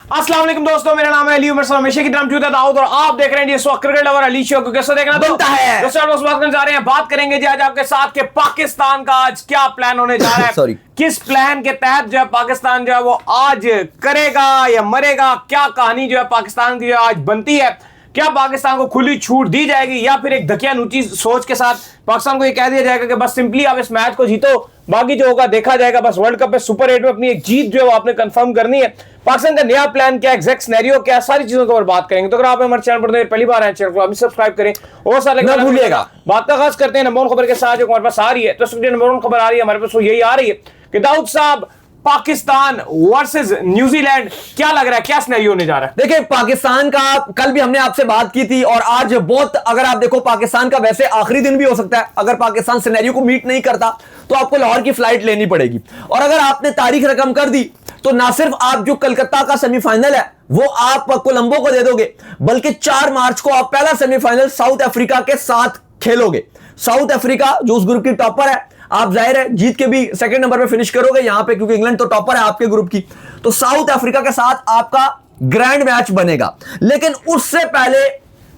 अस्सलाम वालेकुम दोस्तों, मेरा नाम है अली उमर सलाम, हमेशा की तरह मौजूद है दाऊद और आप देख रहे हैं इस वक्त क्रिकेट लवर अली शो को। कैसे देखना बनता है दोस्तों, आप बात करने जा रहे हैं, बात करेंगे जी आज आपके साथ के पाकिस्तान का आज क्या प्लान होने जा रहा है। सॉरी, किस प्लान के तहत जो है पाकिस्तान जो है वो आज करेगा या मरेगा, क्या कहानी जो है पाकिस्तान की जो आज बनती है। क्या पाकिस्तान को खुली छूट दी जाएगी या फिर एक धकियानुची सोच के साथ पाकिस्तान को ये कह दिया जाएगा कि बस सिंपली आप इस मैच को जीतो, बाकी जो होगा देखा जाएगा। बस वर्ल्ड कप में सुपर 8 में अपनी एक जीत जो है वो आपने कंफर्म करनी है। पाकिस्तान का नया प्लान क्या, एग्जैक्ट सिनेरियो क्या, सारी चीजों के ऊपर बात करेंगे। तो अगर आप हमारे चैनल पर पहली बार आए, चैनल को अभी सब्सक्राइब करें और सारे ना भूलिएगा। बात का खास करते हैं नंबर 1 खबर के साथ जो हमारे पास आ रही है। तो नंबर 1 खबर आ रही है हमारे पास, वो यही आ रही है कि दाऊद साहब पाकिस्तान वर्सेस न्यूजीलैंड, क्या लग रहा है, क्या सिनेरियो होने जा रहा है? देखिए, पाकिस्तान का कल भी हमने आपसे बात की थी और आज बहुत, अगर आप देखो पाकिस्तान का वैसे आखिरी दिन भी हो सकता है। अगर पाकिस्तान सिनेरियो को मीट नहीं करता तो आपको लाहौर की फ्लाइट लेनी पड़ेगी। और अगर आपने तारीख रकम कर दी तो ना सिर्फ आप जो कलकत्ता का सेमीफाइनल है वो आप कोलंबो को दे दोगे, बल्कि 4 मार्च को आप पहला सेमीफाइनल साउथ अफ्रीका के साथ खेलोगे। साउथ अफ्रीका जो उस ग्रुप की टॉपर है, आप जाहिर है जीत के भी सेकंड नंबर पे फिनिश करोगे यहां पे, क्योंकि इंग्लैंड तो टॉपर है आपके ग्रुप की। तो साउथ अफ्रीका के साथ आपका ग्रैंड मैच बनेगा, लेकिन उससे पहले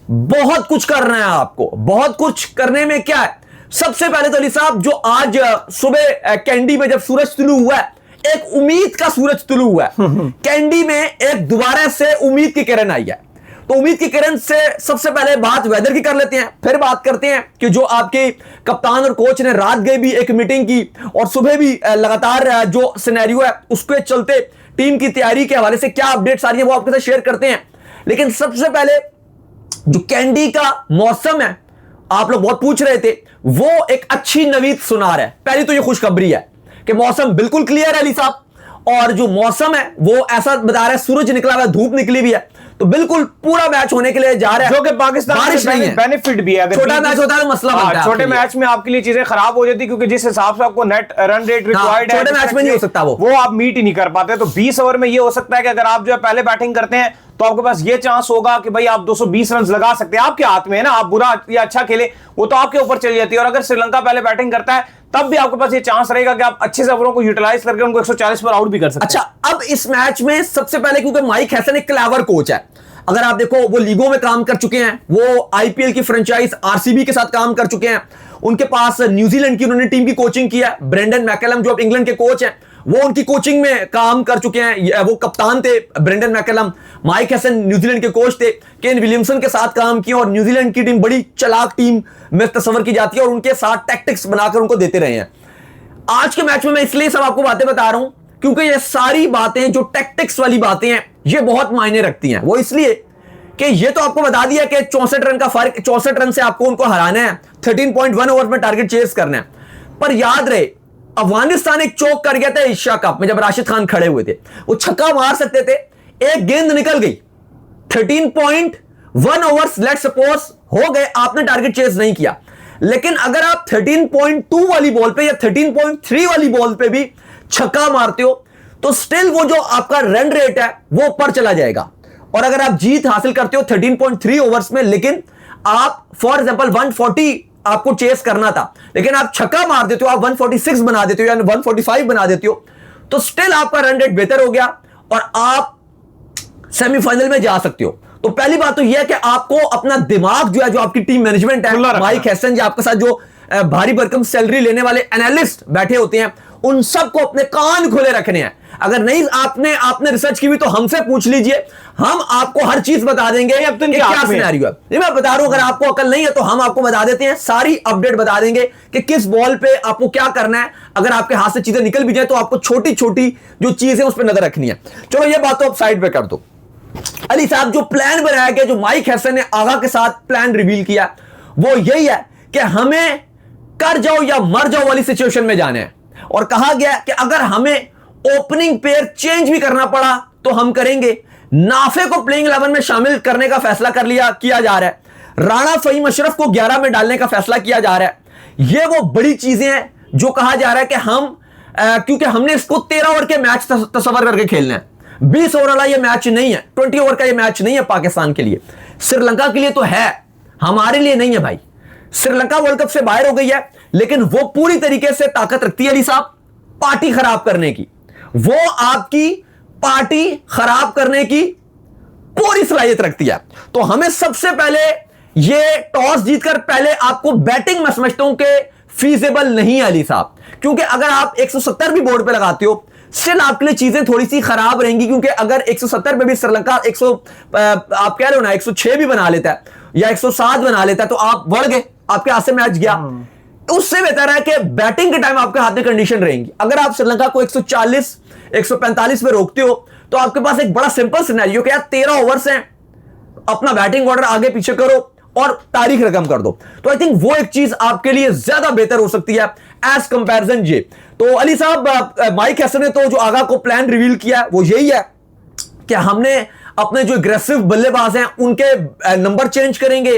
बहुत कुछ करना है आपको। बहुत कुछ करने में क्या है, सबसे पहले तो अली साहब, जो आज सुबह कैंडी में जब सूरज तुलू हुआ है, एक उम्मीद का सूरज तुलू हुआ है। कैंडी में एक दोबारा से उम्मीद की किरण आई है। तो उम्मीद की किरण से सबसे पहले बात वेदर की कर लेते हैं, फिर बात करते हैं कि जो आपके कप्तान और कोच ने रात गए भी एक मीटिंग की और सुबह भी लगातार जो सिनेरियो है उसके चलते टीम की तैयारी के हवाले से क्या अपडेट्स आ रही है वो आपके साथ शेयर करते हैं। लेकिन सबसे पहले जो कैंडी का मौसम है, आप लोग बहुत पूछ रहे थे, वो एक अच्छी नवीद सुनार है। पहली तो ये खुशखबरी है कि मौसम बिल्कुल क्लियर है अली साहब, और जो मौसम है वो ऐसा बता रहा है, सूरज निकला हुआ है, धूप निकली भी है, तो बिल्कुल पूरा मैच होने के लिए जा रहा है, जो कि पाकिस्तान बारिश नहीं है, बेनिफिट भी है। अगर छोटा मैच होता है तो मसला बनता है, छोटे मैच में आपके लिए चीजें खराब हो जाती है, क्योंकि जिस हिसाब से आपको नेट रन रेट रिक्वायर्ड है, छोटे मैच में नहीं हो सकता वो आप मीट ही नहीं कर पाते। तो 20 ओवर में ये हो सकता है कि अगर आप जो है पहले बैटिंग करते हैं तो आपके पास ये चांस होगा कि भाई आप 220 रन लगा सकते हैं। आपके हाथ में है ना, आप बुरा या अच्छा खेले वो तो आपके ऊपर चली जाती है। और अगर श्रीलंका पहले बैटिंग करता है तब भी आपके पास ये चांस रहेगा कि आप अच्छे से ओवरों को यूटिलाइज करके उनको 140 पर आउट भी कर सकते हैं। अच्छा, अब इस मैच में सबसे पहले, क्योंकि माइक हैसन एक क्लेवर कोच है, अगर आप देखो वो लीगों में काम कर चुके हैं, वो आईपीएल की फ्रेंचाइज आरसीबी के साथ काम कर चुके हैं, उनके पास न्यूजीलैंड की उन्होंने टीम की कोचिंग किया। ब्रेंडन मैकलम जो अब इंग्लैंड के कोच हैं वो उनकी कोचिंग में काम कर चुके हैं, वो कप्तान थे Brendon McCullum. Mike Hesson New Zealand के कोच थे, केन विलियमसन के साथ काम किया, और न्यूजीलैंड की टीम बड़ी चालाक टीम में तस्वर की जाती है और उनके साथ टैक्टिक्स बनाकर उनको देते रहे हैं। आज के मैच में मैं इसलिए सब आपको बातें बता रहा हूं क्योंकि ये सारी बातें जो टैक्टिक्स वाली बातें हैं ये बहुत मायने रखती हैं। वो इसलिए कि ये तो आपको बता दिया कि 64 रन का फर्क, 64 रन से आपको उनको हराना है, 13.1 ओवर में टारगेट चेस करना है। पर याद रहे, अफगानिस्तान एक चौक कर गया था एशिया कप में जब राशिद खान खड़े हुए थे, वो छक्का मार सकते थे, एक गेंद निकल गई, 13.1 ओवर्स लेट्स सपोज हो गए, आपने टारगेट चेस नहीं किया। लेकिन अगर आप 13.2 वाली बॉल पे या 13.3 वाली बॉल पे भी छक्का मारते हो तो स्टिल वो जो आपका रन रेट है वो ऊपर चला जाएगा। और अगर आप जीत हासिल करते हो 13.3 ओवर्स में, लेकिन आप फॉर एग्जांपल 140 आपको चेस करना था, लेकिन आप छक्का मार देते हो, आप 146 बना देते हो या 145 बना देते हो, तो स्टिल आपका रन रेट बेहतर हो गया और आप सेमीफाइनल में जा सकते हो। तो पहली बात तो यह है कि आपको अपना दिमाग जो है, जो आपकी टीम मैनेजमेंट है, माइक हैसन जी आपके साथ जो भारी भरकम सैलरी लेने वाले एनालिस्ट बैठे होते हैं, उन सबको अपने कान खुले रखने हैं। अगर नहीं आपने रिसर्च की हुई तो हमसे पूछ लीजिए, हम आपको हर चीज बता देंगे कि क्या सिनेरियो है। ये मैं बता रहा हूं, अगर आपको अकल नहीं है तो हम आपको बता देते हैं, सारी अपडेट बता देंगे कि किस बॉल पे आपको क्या करना है। अगर आपके हाथ से चीजें निकल भी जाए तो आपको छोटी छोटी जो चीजें उस पर नजर रखनी है। चलो ये बात तो आप साइड पे कर दो। अली साहब, जो प्लान बनाया गया, जो माइक हैसन ने आगा के साथ प्लान रिवील किया, वो यही है कि हमें कर जाओ या मर जाओ वाली सिचुएशन में जाना है। और कहा गया कि अगर हमें ओपनिंग पेयर चेंज भी करना पड़ा तो हम करेंगे। नाफे को प्लेइंग 11 में शामिल करने का फैसला किया जा रहा है। राणा फहीम अशरफ को 11 में डालने का फैसला किया जा रहा है। ये वो बड़ी चीजें हैं जो कहा जा रहा है कि हम क्योंकि हमने इसको 13 ओवर के मैच तस्वर करके खेलना है। 20 ओवर वाला ये मैच नहीं है, 20 ओवर का ये मैच नहीं है पाकिस्तान के लिए। श्रीलंका के लिए तो है, हमारे लिए नहीं है भाई। श्रीलंका वर्ल्ड कप से बाहर हो गई है, लेकिन वो पूरी तरीके से ताकत रखती है अली साहब पार्टी खराब करने की। वो आपकी पार्टी खराब करने की पूरी सलाहियत रखती है। तो हमें सबसे पहले ये टॉस जीतकर पहले आपको बैटिंग मैं समझता हूं कि फीजेबल नहीं है अली साहब, क्योंकि अगर आप 170 भी बोर्ड पे लगाते हो स्टिल आपके लिए चीजें थोड़ी सी खराब रहेंगी, क्योंकि अगर 170 पे भी श्रीलंका 100 आप कह रहे हो ना 106 भी बना लेता है या 107 बना लेता है तो आप बढ़ गए, आपके हाथ से मैच गया। उससे बेहतर है कि बैटिंग के टाइम आपके हाथ में कंडीशन रहेंगी। अगर आप श्रीलंका को 140 145 पे रोकते हो तो आपके पास एक बड़ा सिंपल सिनेरियो कि यार 13 ओवर्स हैं, अपना बैटिंग ऑर्डर आगे पीछे करो और तारीख रकम कर दो। तो आई थिंक वो एक चीज आपके लिए ज्यादा बेहतर हो सकती है एज कंपैरिजन ये। तो अली साहब, माइक हैसन ने तो जो आगा को प्लान रिवील किया वो यही है कि हमने अपने जो एग्रेसिव बल्लेबाज हैं उनके नंबर चेंज करेंगे,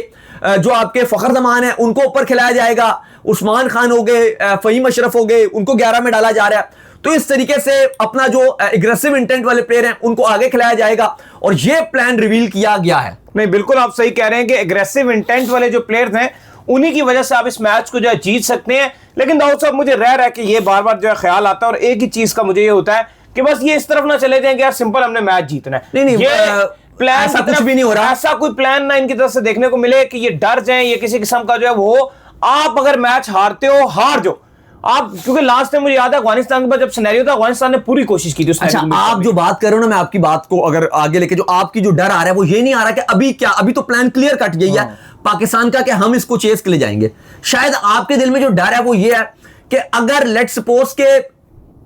जो आपके फखर जमान है उनको ऊपर खिलाया जाएगा, उस्मान खान हो गए, फहीम अशरफ हो गए, उनको 11 में डाला जा रहा है। तो इस तरीके से अपना जो एग्रेसिव इंटेंट वाले प्लेयर हैं उनको आगे खिलाया जाएगा और ये प्लान रिवील किया गया है। नहीं, बिल्कुल आप सही कह रहे हैं कि एग्रेसिव इंटेंट वाले जो प्लेयर्स हैं उन्हीं की वजह से आप इस मैच को जो है जीत सकते हैं। लेकिन दाऊद साहब, मुझे रह कि ये बार बार जो है ख्याल आता है और एक ही चीज का मुझे ये होता है कि बस ये इस तरफ ना चले जाएं कि यार सिंपल हमने मैच जीतना है। नहीं, ये प्लान ऐसा कुछ भी नहीं हो रहा, ऐसा कोई प्लान ना इनकी तरफ से देखने को मिले कि ये डर जाए, ये किसी किस्म का जो है वो आप अगर मैच हारते हो हार जाओ आप, क्योंकि लास्ट टाइम मुझे याद है अफगानिस्तान के बाद जब सिनेरियो था अफगानिस्तान ने पूरी कोशिश की थी। अच्छा, आप जो बात कर रहे हो ना, मैं आपकी बात को अगर आगे लेके, जो आपकी जो डर आ रहा है वो ये नहीं आ रहा कि अभी क्या, अभी तो प्लान क्लियर कट गई है पाकिस्तान का कि हम इसको चेस के लिए जाएंगे। शायद आपके दिल में जो डर है वो ये है कि अगर लेट्स सपोज के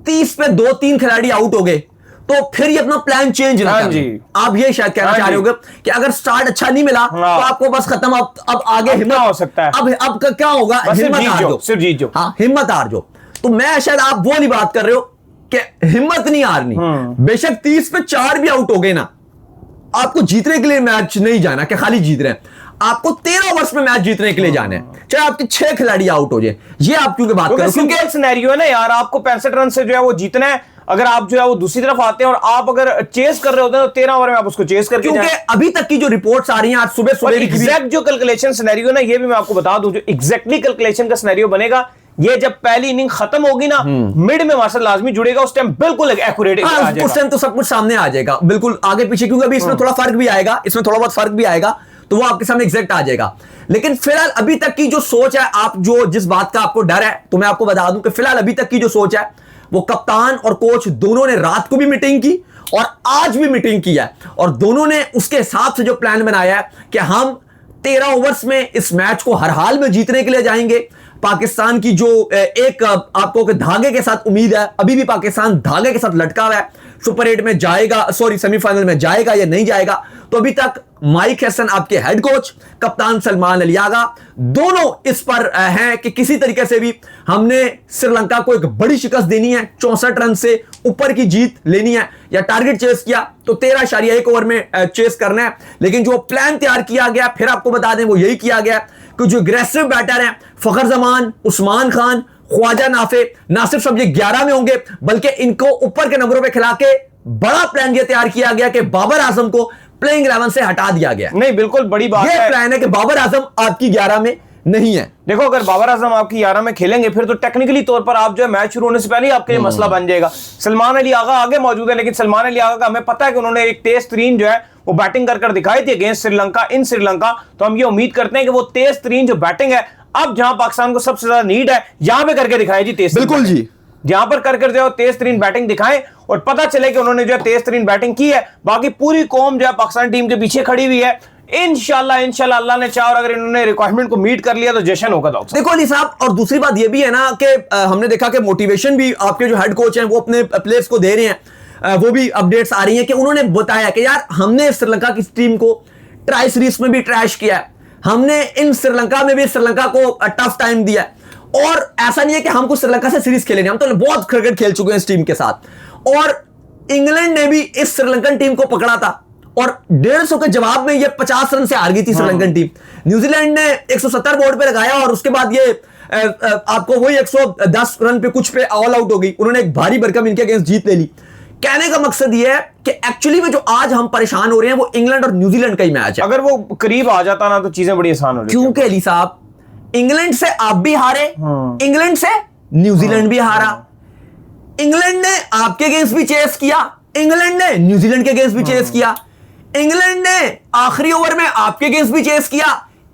30 पे 2-3 खिलाड़ी आउट हो गए तो फिर ये अपना प्लान चेंज ना करें। आप ये शायद कहना चाह रहे होगे कि अगर स्टार्ट अच्छा नहीं मिला तो आपको बस खत्म, अब आगे हिम्मत हो सकता है, अब क्या होगा, हिम्मत हार जाओ, सिर्फ जीत जाओ। हाँ, हिम्मत हार जाओ। तो मैं शायद आप वो वाली बात कर रहे हो कि हिम्मत नहीं हारनी, बेशक 30 पे 4 भी आउट हो गए ना, आपको जीतने के लिए मैच नहीं जाना कि खाली जीत रहे हैं, आपको 13 ओवर्स में मैच जीतने के लिए जाना है, चाहे आपके 6 खिलाड़ी आउट हो जाए। ये आप क्योंकि बात कर रहे हो, क्योंकि सिनेरियो है ना यार, आपको 65 रन से जो है वो जीतना है। अगर आप जो है वो दूसरी तरफ आते हैं और आप अगर चेस कर रहे होते हैं तो 13 ओवर में आप उसको चेस करके, क्योंकि अभी तक की जो रिपोर्ट्स आ रही हैं आज सुबह एग्जैक्ट जो कैलकुलेशन सिनेरियो ना, ये भी मैं आपको बता दूं, जो एग्जैक्टली कैलकुलेशन का सिनेरियो बनेगा ये जब पहली इनिंग खत्म होगी ना, मिड में मार्शल लाजमी जुड़ेगा, उस टाइम बिल्कुल एक्यूरेट आ जाएगा। उस टाइम तो सब कुछ सामने आ जाएगा, बिल्कुल आगे पीछे, क्योंकि अभी इसमें थोड़ा फर्क भी आएगा, इसमें थोड़ा बहुत फर्क भी आएगा तो वो आपके सामने एग्जैक्ट आ जाएगा। लेकिन फिलहाल अभी तक की जो सोच है, आप जो जिस बात का आपको डर है, तो मैं आपको बता दूं कि फिलहाल अभी तक की जो सोच है वो कप्तान और कोच दोनों ने रात को भी मीटिंग की और आज भी मीटिंग की है और दोनों ने उसके हिसाब से जो प्लान बनाया है कि हम 13 ओवर्स में इस मैच को हर हाल में जीतने के लिए जाएंगे। पाकिस्तान की जो एक आपको धागे के साथ उम्मीद है, अभी भी पाकिस्तान धागे के साथ लटका हुआ है, सुपर 8 में जाएगा, सॉरी सेमीफाइनल में जाएगा या नहीं जाएगा। तो अभी तक माइक हैसन आपके हेड कोच, कप्तान सलमान अली आगा, दोनों इस पर हैं कि किसी तरीके से भी हमने श्रीलंका को एक बड़ी शिकस्त देनी है, 64 रन से ऊपर की जीत लेनी है, या टारगेट चेस किया तो 13.1 ओवर में चेस करना है। लेकिन जो प्लान तैयार किया गया, फिर आपको बता दें, वो यही किया गया कि जो एग्रेसिव बैटर हैं फखर जमान, उस्मान खान, ख्वाजा नासिर सब ये 11 में होंगे, बल्कि इनको ऊपर के नंबरों पे खिला के बड़ा प्लान ये तैयार किया गया कि बाबर आजम को प्लेइंग 11 से हटा दिया गया। नहीं, बिल्कुल बड़ी बात है, ये प्लान है कि बाबर आजम आपकी 11 में नहीं है। देखो, अगर बाबर आजम आपकी 11 में खेलेंगे फिर तो टेक्निकली तौर पर आप जो है मैच शुरू होने से पहले ही आपके लिए मसला बन जाएगा। सलमान अली आगा आगे मौजूद है, लेकिन सलमान अली आगा का हमें पता है कि उन्होंने एक तेज तरीन जो है वो बैटिंग कर दिखाई थी अगेंस्ट श्रीलंका इन श्रीलंका। तो हम ये उम्मीद करते हैं कि वो तेज तरीन जो बैटिंग है, अब जहां पाकिस्तान को सबसे ज्यादा नीड है, यहां पे करके दिखाई जी तेज। बिल्कुल जी, जहां पर कर जो तेज तरीन बैटिंग दिखाएं और पता चले कि उन्होंने जो तेज तरीन बैटिंग की है। बाकी पूरी कौम जो है पाकिस्तान टीम के पीछे खड़ी हुई है। इंशाल्लाह अल्लाह ने चाहा और अगर इन्होंने रिक्वायरमेंट को मीट कर लिया तो जश्न होगा। देखो अली साहब, और दूसरी बात ये भी है ना कि हमने देखा कि मोटिवेशन भी आपके जो हेड कोच हैं वो अपने प्लेयर्स को दे रहे हैं, वो भी अपडेट्स आ रही हैं कि उन्होंने बताया कि यार हमने श्रीलंका की टीम को ट्राई सीरीज में भी ट्रैश किया है, हमने इन श्रीलंका में भी श्रीलंका को टफ टाइम दिया है, और ऐसा नहीं है कि हमको श्रीलंका से सीरीज खेलेंगे, हम तो बहुत क्रिकेट खेल चुके हैं इस टीम के साथ। और इंग्लैंड ने भी इस श्रीलंकन टीम को पकड़ा था और 150 के जवाब में ये 50 रन से हार गई थी श्रीलंकन टीम। न्यूजीलैंड ने 170 बोर्ड पे लगाया और उसके बाद ये आपको वही 110 रन पे कुछ पे ऑल आउट हो गई। उन्होंने एक भारी भरकम इनके अगेंस्ट जीत ले ली। कहने का मकसद ये है कि एक्चुअली में जो आज हम परेशान हो रहे हैं वो इंग्लैंड और न्यूजीलैंड का ही मैच है। अगर वो करीब आ जाता ना तो चीजें बड़ी आसान हो रही। क्योंकि अली साहब, इंग्लैंड से आप भी हारे, इंग्लैंड से न्यूजीलैंड भी हारा, इंग्लैंड ने आपके अगेंस्ट भी चेस किया, इंग्लैंड ने न्यूजीलैंड के अगेंस्ट भी चेस किया, इंग्लैंड ने आखिरी ओवर में आपके अगेंस्ट भी चेस किया,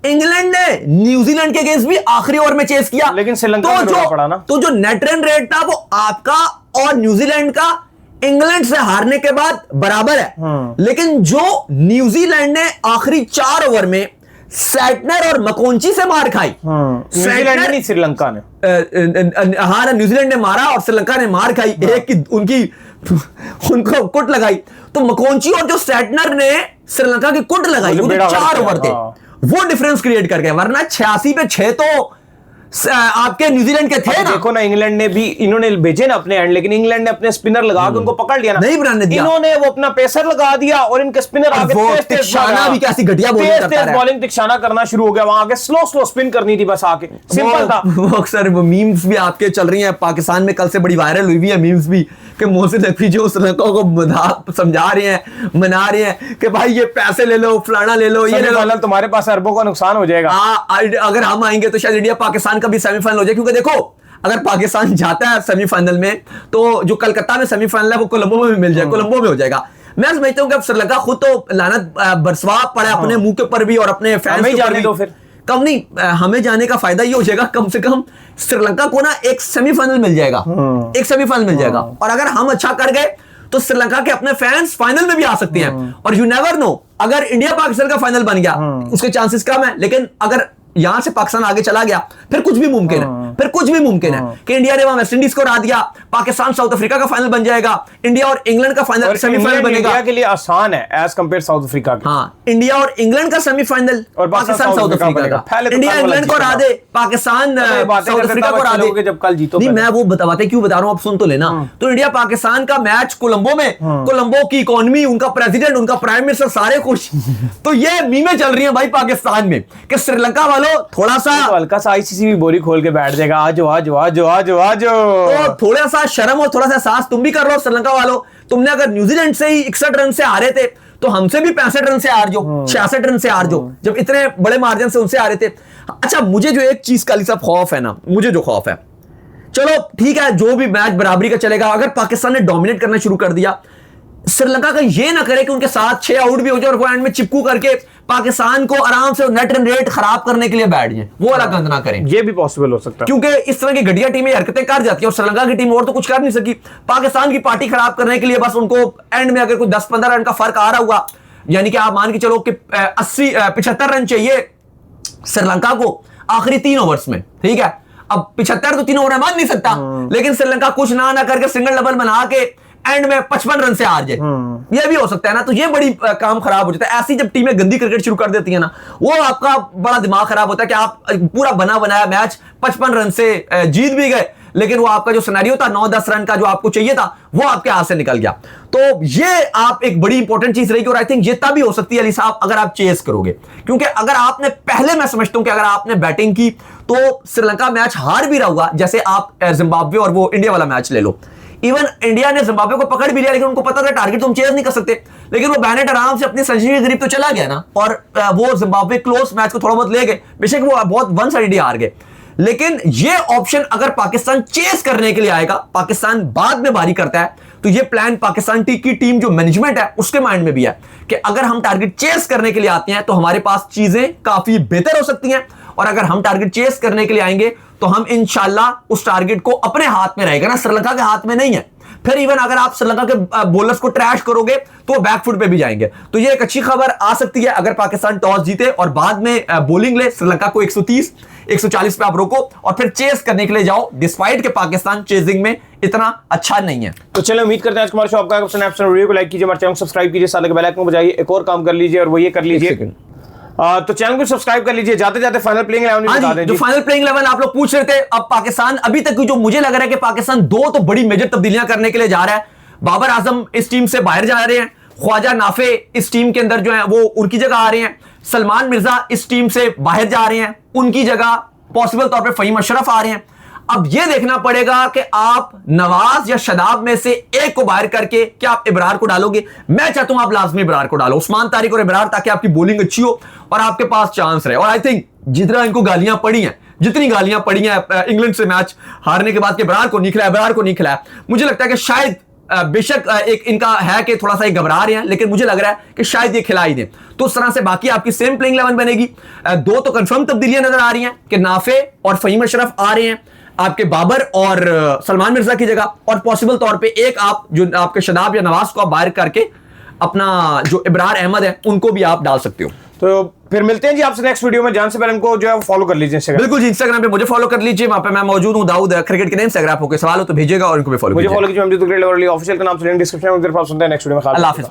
इंग्लैंड ने न्यूजीलैंड के अगेंस्ट भी आखिरी ओवर में चेस किया। लेकिन श्रीलंका में रोना पड़ा ना। तो जो नेट रन रेट था वो आपका और न्यूजीलैंड का इंग्लैंड से हारने के बाद बराबर है। लेकिन जो न्यूजीलैंड ने आखिरी 4 ओवर में सैटनर और मकोंची से मार खाई, न्यूजीलैंड नहीं श्रीलंका ने, हाँ न्यूजीलैंड ने मारा और श्रीलंका ने मार खाई, एक की उनकी उनको कुट लगाई। तो मकोंची और जो सैटनर ने श्रीलंका की कुट लगाई, वो 4 ओवर थे, वो डिफरेंस क्रिएट कर गए। वरना 86 पे 6 तो आपके न्यूजीलैंड के थे ना। देखो ना, इंग्लैंड ने भी, इन्होंने भेजे ना अपने एंड, लेकिन इंग्लैंड ने अपने स्पिनर लगा के उनको पकड़ लिया ना, नहीं बनाने दिया। इन्होंने वो अपना पेसर लगा दिया और इनके स्पिनर आगे तिक्षाना भी कैसी घटिया बॉलिंग करता है, बॉलिंग तिक्षाना करना शुरू हो गया, वहां आगे स्लो स्पिन करनी थी बस आके, सिंपल था। वो अक्सर वो मीम्स भी आपके चल रही हैं पाकिस्तान में, कल से बड़ी वायरल हुई भी है मीम्स भी, कि मोहसिन नकवी जो श्रीलंका को समझा रहे हैं, मना रहे हैं कि भाई ये पैसे ले लो, फलाना ले लो, ये ले लो, तुम्हारे पास अरबों का नुकसान हो जाएगा। अगर हम आएंगे तो शायद इंडिया पाकिस्तान का भी सेमीफाइनल हो जाए, क्योंकि देखो अगर पाकिस्तान जाता है सेमीफाइनल में तो जो कलकत्ता में सेमीफाइनल है वो कोलंबो में मिल जाए, कोलंबो में हो जाएगा। मैं समझता हूं कि अब श्रीलंका खुद तो लानत बरसवा पड़ा अपने मुंह के ऊपर भी और अपने फैंस के ऊपर भी। तो फिर कम नहीं, हमें जाने का फायदा ये हो जाएगा, कम से कम श्रीलंका को ना एक सेमीफाइनल मिल जाएगा, एक सेमीफाइनल मिल जाएगा। और अगर हम अच्छा कर गए तो श्रीलंका के अपने फैंस फाइनल में भी आ सकते हैं। और यू नेवर नो, अगर इंडिया पाकिस्तान का फाइनल बन गया उसके चांसेस कम है, लेकिन अगर यहां से पाकिस्तान आगे चला गया फिर कुछ भी मुमकिन है, फिर कुछ भी मुमकिन है कि इंडिया ने वहां वेस्ट इंडीज को हरा दिया, पाकिस्तान साउथ अफ्रीका का फाइनल बन जाएगा, इंडिया और इंग्लैंड का फाइनल सेमीफाइनल बनेगा। इंडिया के लिए आसान है एज कंपेयर साउथ अफ्रीका के। हाँ, इंडिया और इंग्लैंड का सेमीफाइनल और पाकिस्तान साउथ अफ्रीका का। इंडिया इंग्लैंड को हरा दे, पाकिस्तान साउथ अफ्रीका को हरा दे, जब कल जीतो। नहीं, मैं वो बताते क्यों बता रहा हूं, आप सुन तो लेना। तो इंडिया पाकिस्तान का मैच कोलंबो में, कोलंबो की इकोनॉमी, उनका प्रेसिडेंट, उनका प्राइम मिनिस्टर सारे खुश। तो ये मीमें चल रही है भाई पाकिस्तान में कि श्रीलंका वालों थोड़ा सा हल्का सा आईसीसी भी बोरी खोल के बैठ जाएगा, आज तो थोड़ा सा शर्म और थोड़ा सा एहसास तुम भी कर लो श्रीलंका वालों। तुमने अगर न्यूजीलैंड से ही 61 रन से हारे थे तो हमसे भी 65 रन से हार जो, 66 रन से हार जो, जब इतने बड़े मार्जिन से उनसे हारे थे। अच्छा, मुझे जो एक चीज का साहब खौफ है ना, मुझे जो खौफ है, चलो ठीक है जो भी मैच बराबरी का चलेगा, अगर पाकिस्तान ने डोमिनेट करना शुरू कर दिया, श्रीलंका का ये ना करे कि उनके साथ 6 आउट भी हो जाए और वो एंड में चिपकू करके पाकिस्तान को आराम से नेट रन रेट खराब करने के लिए बैठ जाए, वो वाला गंद ना करें। ये भी पॉसिबल हो सकता है, क्योंकि इस तरह की घटिया टीमें हरकतें कर जाती है और श्रीलंका की टीम और तो कुछ कर नहीं सकी। पाकिस्तान की पार्टी खराब करने के लिए बस उनको एंड में अगर कोई 10-15 रन का फर्क आ रहा हुआ, यानी कि आप मान के चलो कि 75 रन चाहिए श्रीलंका को आखिरी 3 ओवर्स में, ठीक है। अब 75 तो 3 ओवर में मान नहीं सकता, लेकिन श्रीलंका कुछ ना करके सिंगल डबल बना के एंड में 55 रन से हार जाए, ये भी हो सकता है ना। तो ये बड़ी काम खराब हो जाता है। ऐसी जब टीमें गंदी क्रिकेट शुरू कर देती है ना, वो आपका बड़ा दिमाग खराब होता है कि आप पूरा बना बनाया मैच 55 रन से जीत भी गए, लेकिन वो आपका जो सिनेरियो था 9-10 रन का जो आपको चाहिए था वो आपके हाथ से निकल गया। तो ये आप एक बड़ी इंपॉर्टेंट चीज रहेगी और आई थिंक ये तब भी हो सकती है अली साहब अगर आप चेस करोगे, क्योंकि अगर आपने पहले, मैं समझता हूं कि अगर आपने बैटिंग की तो श्रीलंका मैच हार भी रहा होगा। जैसे आप जिम्बाब्वे और वो इंडिया वाला मैच ले लो, इवन इंडिया ने जिम्बाब्वे को पकड़ भी लिया, लेकिन उनको पता था टारगेट तुम चेज नहीं कर सकते, लेकिन वो बैनेट आराम से अपनी सेंचुरी के करीब तो चला गया ना, और वो जिम्बाब्वे क्लोज मैच को थोड़ा बहुत ले गए, बेशक वो बहुत वन साइड हार गए। लेकिन ये ऑप्शन अगर पाकिस्तान चेस करने के लिए आएगा, पाकिस्तान बाद में बारी करता है, तो ये प्लान पाकिस्तान की टीम जो मैनेजमेंट है उसके माइंड में भी है कि अगर हम टारगेट चेस करने के लिए आते हैं तो हमारे पास चीजें काफी बेहतर हो सकती हैं, और अगर हम टारगेट चेस करने के लिए आएंगे तो हम इंशाल्लाह उस टारगेट को अपने हाथ में रहेगा ना, श्रीलंका के हाथ में नहीं है। फिर इवन अगर आप श्रीलंका के बॉलर्स को ट्रैश करोगे तो वो बैकफुट पे भी जाएंगे। तो ये एक अच्छी खबर आ सकती है अगर पाकिस्तान टॉस जीते और बाद में बॉलिंग ले, श्रीलंका को 130-140 पे आप रोको और फिर चेस करने के लिए जाओ, डिस्पाइट के पाकिस्तान चेजिंग में इतना अच्छा नहीं है। तो चलो, उम्मीद करते हैं आज हमारे शो आपका वीडियो को लाइक कीजिए, हमारे चैनल को सब्सक्राइब कीजिए, साथ में बेल आइकन को बजाइए, एक और काम कर लीजिए और वो ये कर लीजिए, तो चैनल को सब्सक्राइब कर लीजिए। जाते जाते फाइनल प्लेइंग 11 बता दें। जो फाइनल प्लेइंग 11 आप लोग पूछ रहे थे, अब पाकिस्तान अभी तक की जो मुझे लग रहा है कि पाकिस्तान 2 तो बड़ी मेजर तब्दीलियां करने के लिए जा रहा है। बाबर आजम इस टीम से बाहर जा रहे हैं, ख्वाजा नाफे इस टीम के अंदर जो है वो उनकी जगह आ रहे हैं, सलमान मिर्जा इस टीम से बाहर जा रहे हैं, उनकी जगह पॉसिबल तौर पे फहीम अशरफ आ रहे हैं। अब यह देखना पड़ेगा कि आप नवाज या शदाब में से एक को बाहर करके क्या आप इब्रार को डालोगे। मैं चाहता हूं आप लाजमी इब्रार को डालो, उस्मान तारिक और इब्रार, ताकि आपकी बॉलिंग अच्छी हो और आपके पास चांस रहे। और आई थिंक जितना इनको गालियां पड़ी हैं, जितनी गालियां पड़ी हैं इंग्लैंड से मैच हारने के बाद कि इब्रार को नहीं खिलाया, मुझे लगता है कि शायद बेशक एक इनका है कि थोड़ा सा ये घबरा रहे हैं, लेकिन मुझे लग रहा है कि शायद ये खिला ही दें। तो उस तरह से बाकी आपकी सेम प्लेइंग 11 बनेगी। दो तो कंफर्म तब्दीलियां नजर आ रही हैं कि नाफे और फहीम अशरफ आ रहे हैं आपके बाबर और सलमान मिर्जा की जगह, और पॉसिबल तौर पे एक आप जो आपके शदाब या नवाज को आप बाहर करके अपना जो इब्रार अहमद है उनको भी आप डाल सकते हो। तो फिर मिलते हैं जी आपसे नेक्स्ट वीडियो में। जान से पहले हमको जो है फॉलो कर लीजिए इंस्टाग्राम। बिल्कुल जी, इंस्टाग्राम पे मुझे फॉलो कर लीजिए, वहां पे मैं मौजूद हूं, दाऊद क्रिकेट के नेम से। अगर आपको कोई सवाल हो तो भेजिएगा और इनको भी फॉलो मुझे कीजिएगा। फॉलो कीजिए, हम जो क्रिकेट लवर ऑफिशियल का नाम से डिस्क्रिप्शन में। फिर सुनते हैं नेक्स्ट वीडियो में। अल्लाह हाफिज़।